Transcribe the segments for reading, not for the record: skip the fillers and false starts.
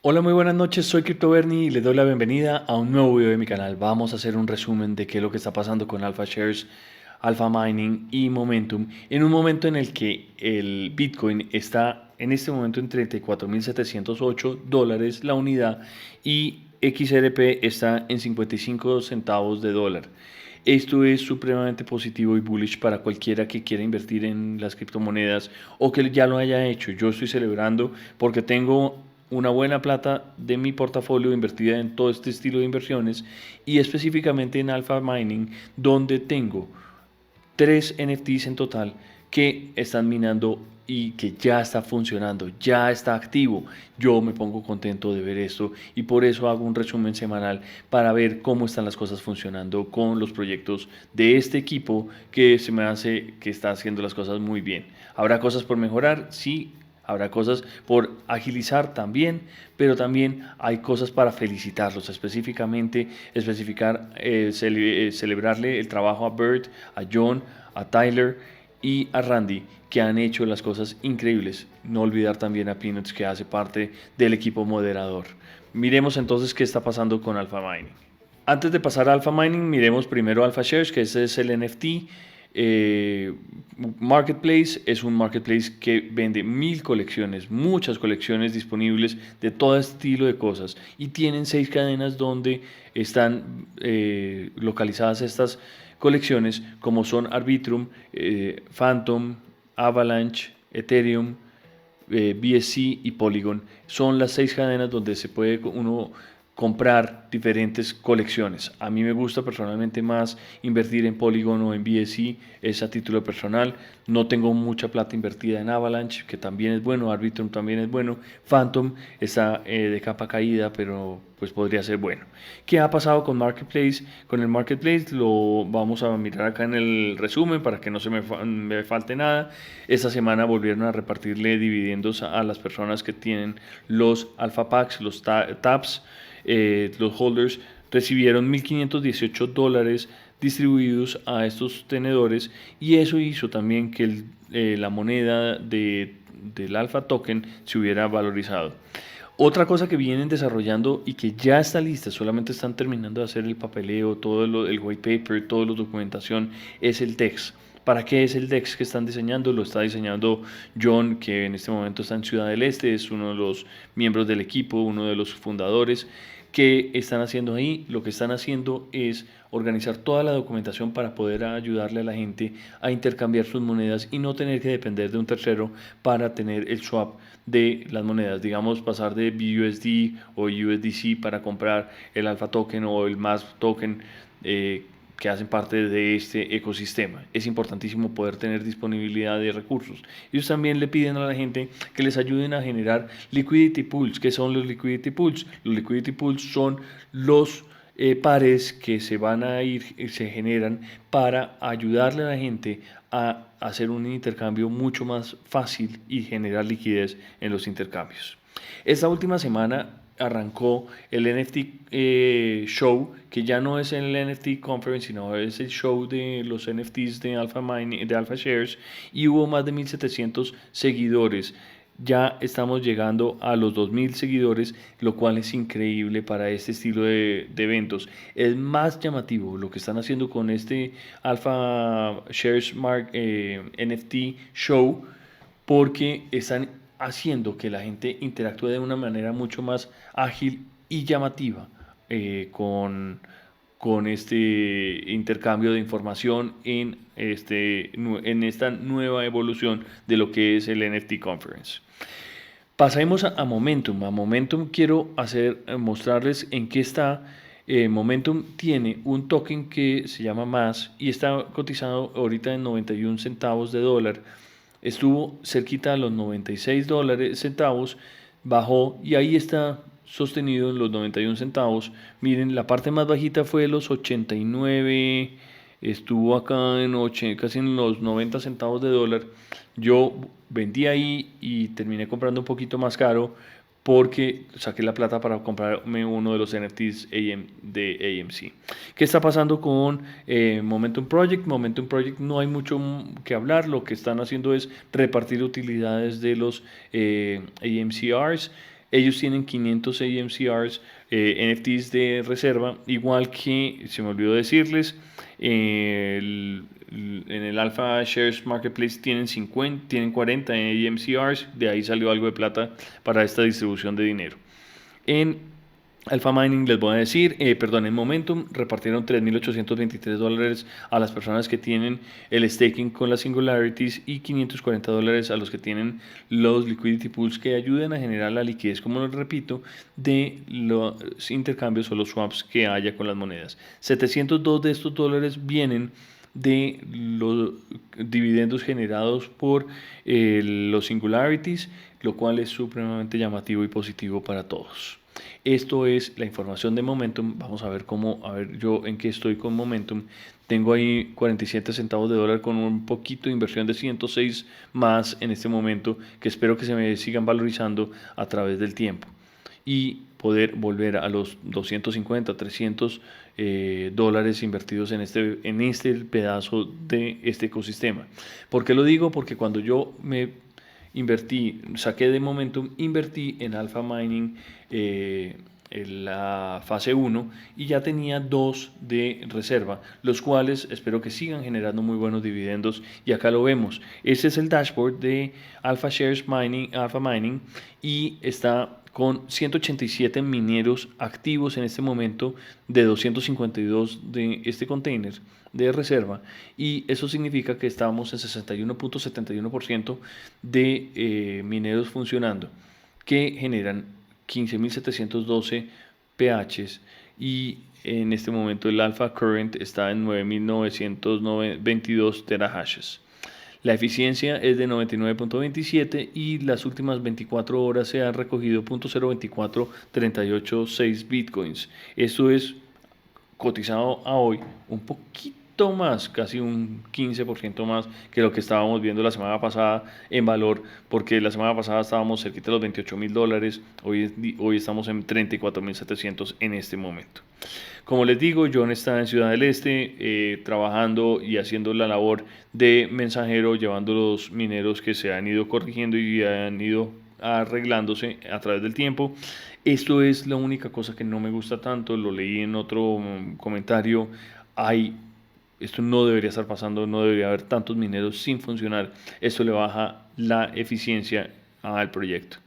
Hola, muy buenas noches, soy Crypto Bernie y les doy la bienvenida a un nuevo video de mi canal. Vamos a hacer un resumen de qué es lo que está pasando con Alpha Shares, Alpha Mining y Momentum en un momento en el que el Bitcoin está en este momento en $34.708 la unidad y XRP está en 55 centavos de dólar. Esto es supremamente positivo y bullish para cualquiera que quiera invertir en las criptomonedas o que ya lo haya hecho. Yo estoy celebrando porque tengo una buena plata de mi portafolio invertida en todo este estilo de inversiones y específicamente en Alpha Mining, donde tengo 3 NFTs en total que están minando y que ya está funcionando, ya está activo. Yo me pongo contento de ver esto y por eso hago un resumen semanal para ver cómo están las cosas funcionando con los proyectos de este equipo que se me hace que está haciendo las cosas muy bien. ¿Habrá cosas por mejorar? Sí. Habrá cosas por agilizar también, pero también hay cosas para felicitarlos, específicamente celebrarle el trabajo a Bert, a John, a Tyler y a Randy, que han hecho las cosas increíbles. No olvidar también a Peanuts, que hace parte del equipo moderador. Miremos entonces qué está pasando con Alpha Mining. Antes de pasar a Alpha Mining, miremos primero Alpha Shares, que ese es el NFT. Eh, Marketplace es un marketplace que vende 1000 colecciones, muchas colecciones disponibles de todo estilo de cosas y tienen 6 cadenas donde están localizadas estas colecciones como son Arbitrum, Phantom, Avalanche, Ethereum, BSC y Polygon. Son las 6 cadenas donde se puede uno comprar diferentes colecciones. A mí me gusta personalmente más invertir en Polygon o en BSC, es a título personal. No tengo mucha plata invertida en Avalanche, que también es bueno, Arbitrum también es bueno. Phantom está de capa caída, pero pues podría ser bueno. ¿Qué ha pasado con Marketplace? Con el Marketplace lo vamos a mirar acá en el resumen para que no me falte nada. Esta semana volvieron a repartirle dividendos a las personas que tienen los Alpha Packs, los TAPS, los holders recibieron $1.518 distribuidos a estos tenedores y eso hizo también que la moneda del Alpha Token se hubiera valorizado. Otra cosa que vienen desarrollando y que ya está lista, solamente están terminando de hacer el papeleo, el white paper, toda la documentación, es el DEX. ¿Para qué es el DEX que están diseñando? Lo está diseñando John, que en este momento está en Ciudad del Este, es uno de los miembros del equipo, uno de los fundadores. ¿Qué están haciendo ahí? Lo que están haciendo es organizar toda la documentación para poder ayudarle a la gente a intercambiar sus monedas y no tener que depender de un tercero para tener el swap de las monedas. Digamos, pasar de BUSD o USDC para comprar el Alpha Token o el MASP Token que hacen parte de este ecosistema. Es importantísimo poder tener disponibilidad de recursos. Ellos también le piden a la gente que les ayuden a generar liquidity pools. ¿Qué son los liquidity pools? Los liquidity pools son los pares que se van a ir, se generan para ayudarle a la gente a hacer un intercambio mucho más fácil y generar liquidez en los intercambios. Esta última semana arrancó el NFT Show, que ya no es el NFT Conference, sino es el show de los NFTs de Alpha Mining, de Alpha Shares, y hubo más de 1700 seguidores. Ya estamos llegando a los 2000 seguidores, lo cual es increíble para este estilo de eventos. Es más llamativo lo que están haciendo con este Alpha Shares NFT Show porque están haciendo que la gente interactúe de una manera mucho más ágil y llamativa con este intercambio de información en esta nueva evolución de lo que es el NFT Conference. Pasemos a Momentum. A Momentum quiero mostrarles en qué está. Momentum tiene un token que se llama MAS y está cotizado ahorita en 91 centavos de dólar. Estuvo cerquita a los 96 centavos, bajó y ahí está sostenido en los 91 centavos. Miren, la parte más bajita fue de los 89, estuvo acá en casi en los 90 centavos de dólar. Yo vendí ahí y terminé comprando un poquito más caro porque saqué la plata para comprarme uno de los NFTs de AMC. ¿Qué está pasando con Momentum Project? Momentum Project no hay mucho que hablar, lo que están haciendo es repartir utilidades de los AMCRs. Ellos tienen 500 AMCRs, NFTs de reserva, igual que, se me olvidó decirles, en el Alpha Shares Marketplace tienen 40 AMCRs, de ahí salió algo de plata para esta distribución de dinero. En Alpha Mining les voy a decir, en Momentum repartieron $3.823 a las personas que tienen el staking con las singularities y $540 a los que tienen los liquidity pools que ayuden a generar la liquidez, como les repito, de los intercambios o los swaps que haya con las monedas. 702 de estos dólares vienen de los dividendos generados por los singularities, lo cual es supremamente llamativo y positivo para todos. Esto es la información de Momentum. Vamos a ver yo en qué estoy con Momentum. Tengo ahí 47 centavos de dólar con un poquito de inversión de 106 más en este momento, que espero que se me sigan valorizando a través del tiempo y poder volver a los 250, 300 dólares invertidos en este pedazo de este ecosistema. ¿Por qué lo digo? Porque cuando yo saqué de Momentum, invertí en Alpha Mining en la fase 1 y ya tenía 2 de reserva, los cuales espero que sigan generando muy buenos dividendos, y acá lo vemos. Este es el dashboard de Alpha Mining, y está con 187 mineros activos en este momento de 252 de este container de reserva, y eso significa que estamos en 61.71% de mineros funcionando, que generan 15.712 pHs, y en este momento el alpha current está en 9.922 terahashes. La eficiencia es de 99.27 y las últimas 24 horas se han recogido 0.02438 bitcoins. Esto es cotizado a hoy un poquito más, casi un 15% más que lo que estábamos viendo la semana pasada en valor, porque la semana pasada estábamos cerquita de los $28.000, hoy estamos en 34.700 en este momento. Como les digo, John está en Ciudad del Este trabajando y haciendo la labor de mensajero, llevando los mineros que se han ido corrigiendo y han ido arreglándose a través del tiempo. Esto es la única cosa que no me gusta tanto, lo leí en otro comentario. Esto no debería estar pasando, no debería haber tantos mineros sin funcionar. Esto le baja la eficiencia al proyecto.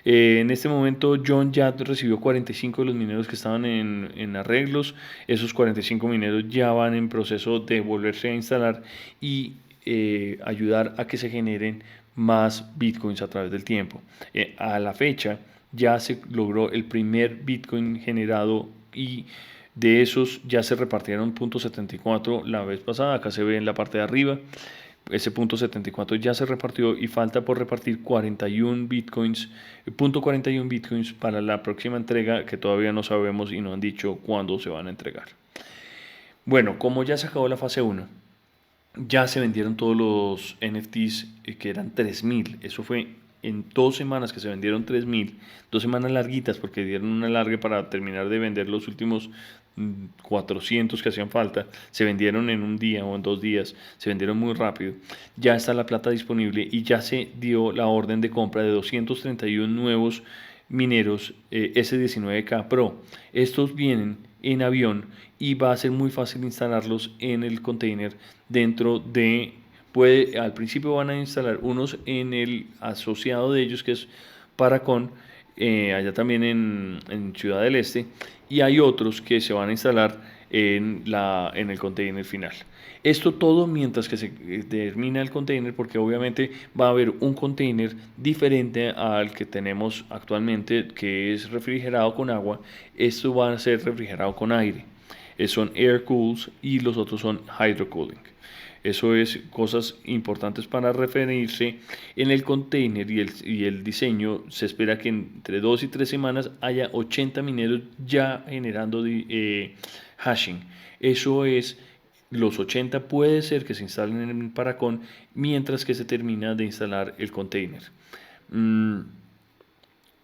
En este momento John ya recibió 45 de los mineros que estaban en arreglos. Esos 45 mineros ya van en proceso de volverse a instalar y ayudar a que se generen más bitcoins a través del tiempo. A la fecha ya se logró el primer bitcoin generado, y de esos ya se repartieron 0.74 la vez pasada. Acá se ve en la parte de arriba. Ese 0.74 ya se repartió y falta por repartir 41 bitcoins, 0.41 bitcoins para la próxima entrega, que todavía no sabemos y no han dicho cuándo se van a entregar. Bueno, como ya se acabó la fase 1, ya se vendieron todos los NFTs, que eran 3.000. Eso fue en 2 semanas que se vendieron 3.000. 2 semanas larguitas, porque dieron una larga para terminar de vender los últimos 400 que hacían falta. Se vendieron en un día o en 2 días. Se vendieron muy rápido. Ya está la plata disponible y ya se dio la orden de compra de 231 nuevos mineros S19K Pro. Estos vienen en avión y va a ser muy fácil instalarlos en el container dentro de... al principio van a instalar unos en el asociado de ellos, que es Paracon, allá también en Ciudad del Este, y hay otros que se van a instalar en el container final. Esto todo mientras que se termina el container, porque obviamente va a haber un container diferente al que tenemos actualmente, que es refrigerado con agua. Esto va a ser refrigerado con aire. Son air cools y los otros son hydro cooling. Eso es cosas importantes para referirse. En el container y el diseño se espera que entre 2 y 3 semanas haya 80 mineros ya generando hashing. Eso es, los 80 puede ser que se instalen en el Paracon mientras que se termina de instalar el container.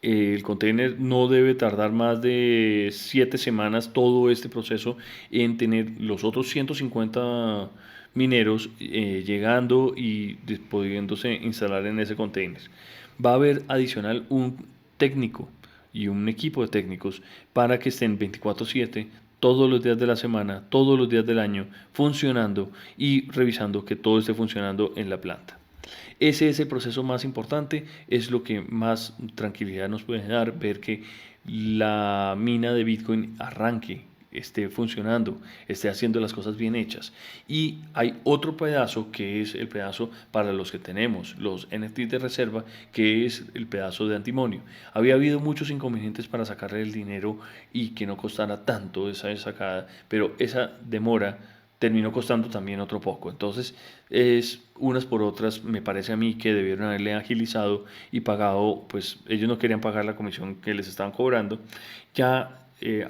El container no debe tardar más de 7 semanas, todo este proceso, en tener los otros 150 mineros llegando y pudiéndose instalar en ese container. Va a haber adicional un técnico y un equipo de técnicos para que estén 24/7 todos los días de la semana, todos los días del año, funcionando y revisando que todo esté funcionando en la planta. Ese es el proceso más importante, es lo que más tranquilidad nos puede dar, ver que la mina de Bitcoin arranque, esté funcionando, esté haciendo las cosas bien hechas. Y hay otro pedazo que es el pedazo para los que tenemos los NFTs de reserva, que es el pedazo de antimonio. Había habido muchos inconvenientes para sacarle el dinero y que no costara tanto esa sacada, pero esa demora terminó costando también otro poco. Entonces, es unas por otras, me parece a mí que debieron haberle agilizado y pagado, pues ellos no querían pagar la comisión que les estaban cobrando. Ya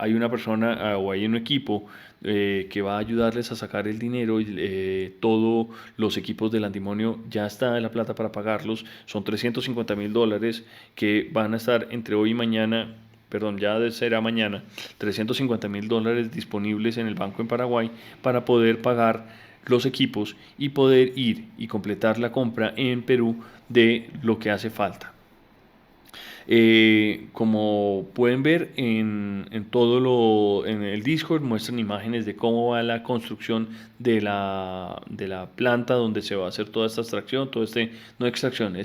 hay una persona o hay un equipo que va a ayudarles a sacar el dinero y todos los equipos del antimonio ya está en la plata para pagarlos. Son $350,000 que van a estar entre hoy y mañana, perdón, ya será mañana, $350,000 disponibles en el banco en Paraguay para poder pagar los equipos y poder ir y completar la compra en Perú de lo que hace falta. Como pueden ver en el Discord muestran imágenes de cómo va la construcción de la planta donde se va a hacer toda esta extracción, no extracción,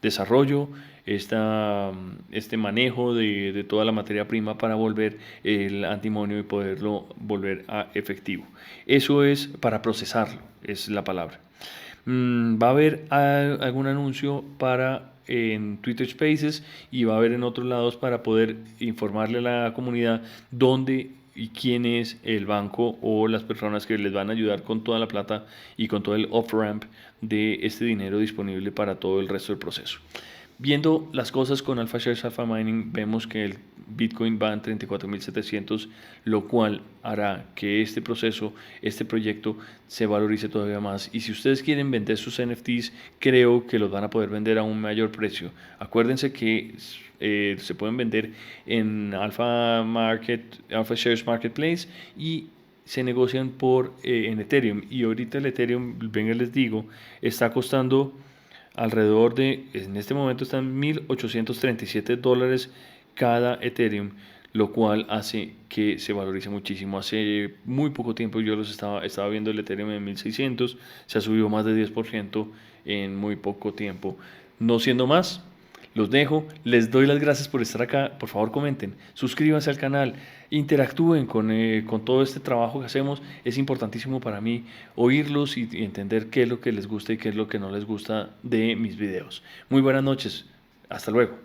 desarrollo, este manejo de toda la materia prima para volver el antimonio y poderlo volver a efectivo. Eso es para procesarlo, es la palabra. Va a haber algún anuncio en Twitter Spaces y va a haber en otros lados para poder informarle a la comunidad dónde y quién es el banco o las personas que les van a ayudar con toda la plata y con todo el off-ramp de este dinero disponible para todo el resto del proceso. Viendo las cosas con Alpha Shares Alpha Mining, vemos que el Bitcoin va en 34.700, lo cual hará que este proceso, este proyecto, se valorice todavía más. Y si ustedes quieren vender sus NFTs, creo que los van a poder vender a un mayor precio. Acuérdense que se pueden vender en Alpha Shares Marketplace y se negocian en Ethereum. Y ahorita el Ethereum, venga, les digo, está costando alrededor en este momento están $1,837 cada Ethereum, lo cual hace que se valorice muchísimo. Hace muy poco tiempo yo estaba viendo el Ethereum en 1,600, se ha subido más de 10% en muy poco tiempo. No siendo más, los dejo, les doy las gracias por estar acá, por favor comenten, suscríbanse al canal, interactúen con todo este trabajo que hacemos, es importantísimo para mí oírlos y entender qué es lo que les gusta y qué es lo que no les gusta de mis videos. Muy buenas noches, hasta luego.